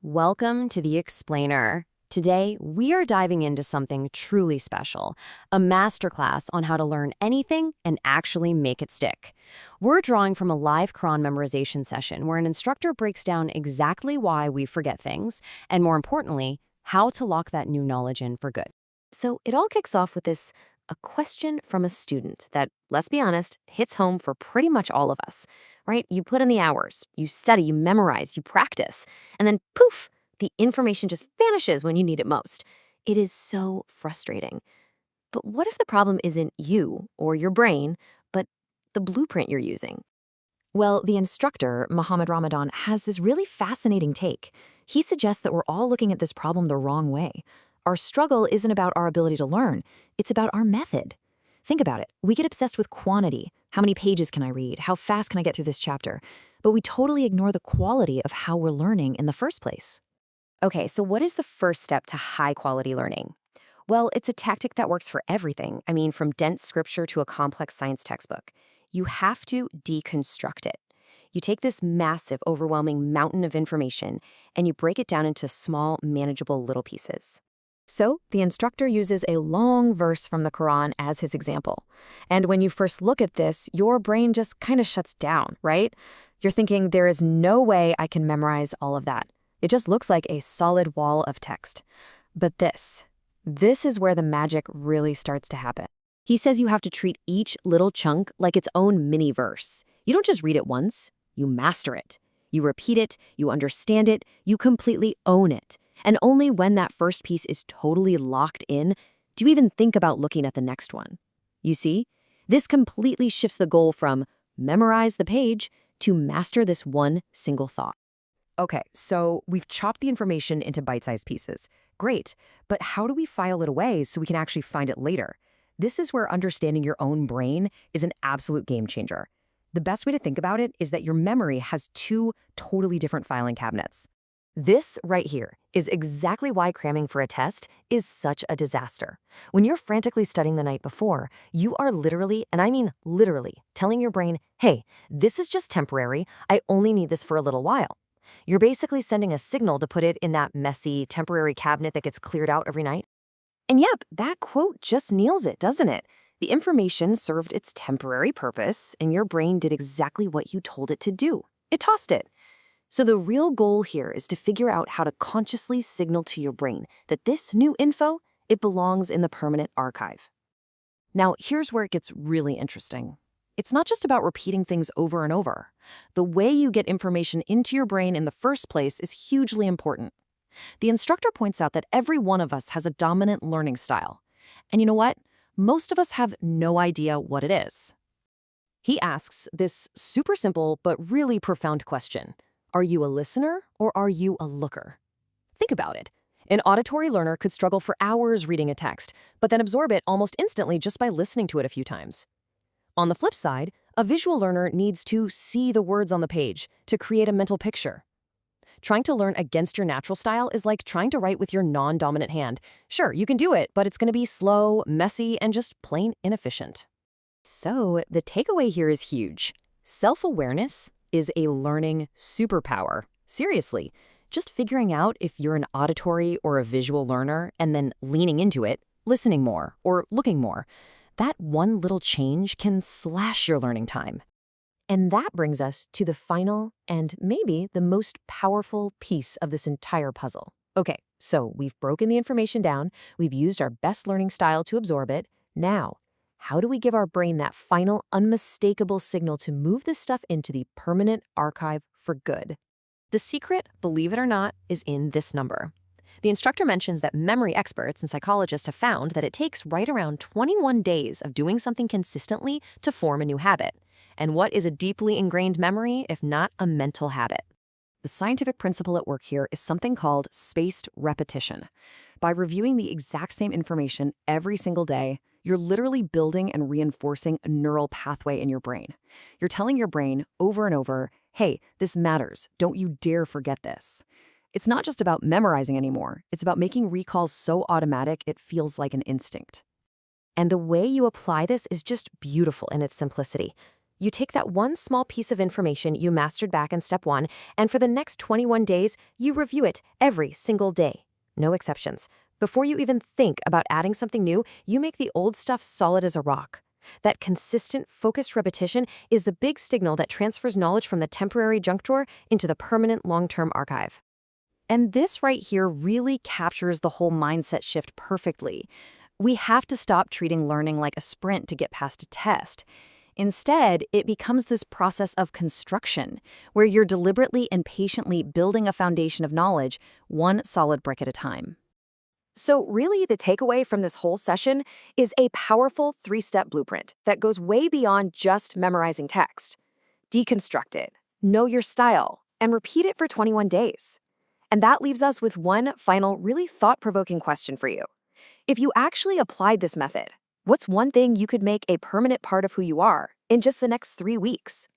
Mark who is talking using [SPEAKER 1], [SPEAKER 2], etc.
[SPEAKER 1] Welcome to The Explainer. Today, we are diving into something truly special, a masterclass on how to learn anything and actually make it stick. We're drawing from a live cron memorization session where an instructor breaks down exactly why we forget things, and more importantly, how to lock that new knowledge in for good. So it all kicks off with a question from a student that, let's be honest, hits home for pretty much all of us, right? You put in the hours, you study, you memorize, you practice, and then poof, the information just vanishes when you need it most. It is so frustrating. But what if the problem isn't you or your brain, but the blueprint you're using? Well, the instructor, Mohammed Ramadan, has this really fascinating take. He suggests that we're all looking at this problem the wrong way. Our struggle isn't about our ability to learn, it's about our method. Think about it. We get obsessed with quantity. How many pages can I read? How fast can I get through this chapter? But we totally ignore the quality of how we're learning in the first place. Okay, so what is the first step to high-quality learning? Well, it's a tactic that works for everything. I mean, from dense scripture to a complex science textbook. You have to deconstruct it. You take this massive, overwhelming mountain of information and you break it down into small, manageable little pieces. So, the instructor uses a long verse from the Quran as his example. And when you first look at this, your brain just kind of shuts down, right? You're thinking, there is no way I can memorize all of that. It just looks like a solid wall of text. But this is where the magic really starts to happen. He says you have to treat each little chunk like its own mini verse. You don't just read it once, you master it. You repeat it, you understand it, you completely own it. And only when that first piece is totally locked in do you even think about looking at the next one. You see, this completely shifts the goal from memorize the page to master this one single thought. Okay, so we've chopped the information into bite-sized pieces. Great, but how do we file it away so we can actually find it later? This is where understanding your own brain is an absolute game changer. The best way to think about it is that your memory has two totally different filing cabinets. This right here is exactly why cramming for a test is such a disaster. When you're frantically studying the night before, you are literally, and I mean literally, telling your brain, hey, this is just temporary, I only need this for a little while. You're basically sending a signal to put it in that messy, temporary cabinet that gets cleared out every night. And yep, that quote just nails it, doesn't it? The information served its temporary purpose, and your brain did exactly what you told it to do. It tossed it. So the real goal here is to figure out how to consciously signal to your brain that this new info, it belongs in the permanent archive. Now, here's where it gets really interesting. It's not just about repeating things over and over. The way you get information into your brain in the first place is hugely important. The instructor points out that every one of us has a dominant learning style. And you know what? Most of us have no idea what it is. He asks this super simple but really profound question. Are you a listener or are you a looker? Think about it. An auditory learner could struggle for hours reading a text, but then absorb it almost instantly just by listening to it a few times. On the flip side, a visual learner needs to see the words on the page to create a mental picture. Trying to learn against your natural style is like trying to write with your non-dominant hand. Sure, you can do it, but it's going to be slow, messy, and just plain inefficient. So, the takeaway here is huge. Self-awareness is a learning superpower. Seriously, just figuring out if you're an auditory or a visual learner and then leaning into it, listening more, or looking more, that one little change can slash your learning time. And that brings us to the final and maybe the most powerful piece of this entire puzzle. Okay, so we've broken the information down, we've used our best learning style to absorb it. Now, how do we give our brain that final, unmistakable signal to move this stuff into the permanent archive for good? The secret, believe it or not, is in this number. The instructor mentions that memory experts and psychologists have found that it takes right around 21 days of doing something consistently to form a new habit. And what is a deeply ingrained memory if not a mental habit? The scientific principle at work here is something called spaced repetition. By reviewing the exact same information every single day, you're literally building and reinforcing a neural pathway in your brain. You're telling your brain over and over, hey, this matters. Don't you dare forget this. It's not just about memorizing anymore. It's about making recalls so automatic it feels like an instinct. And the way you apply this is just beautiful in its simplicity. You take that one small piece of information you mastered back in step 1, and for the next 21 days, you review it every single day. No exceptions. Before you even think about adding something new, you make the old stuff solid as a rock. That consistent, focused repetition is the big signal that transfers knowledge from the temporary junk drawer into the permanent long-term archive. And this right here really captures the whole mindset shift perfectly. We have to stop treating learning like a sprint to get past a test. Instead, it becomes this process of construction, where you're deliberately and patiently building a foundation of knowledge, one solid brick at a time. So really, the takeaway from this whole session is a powerful 3-step blueprint that goes way beyond just memorizing text. Deconstruct it, know your style, and repeat it for 21 days. And that leaves us with one final, really thought-provoking question for you. If you actually applied this method, what's one thing you could make a permanent part of who you are in just the next 3 weeks?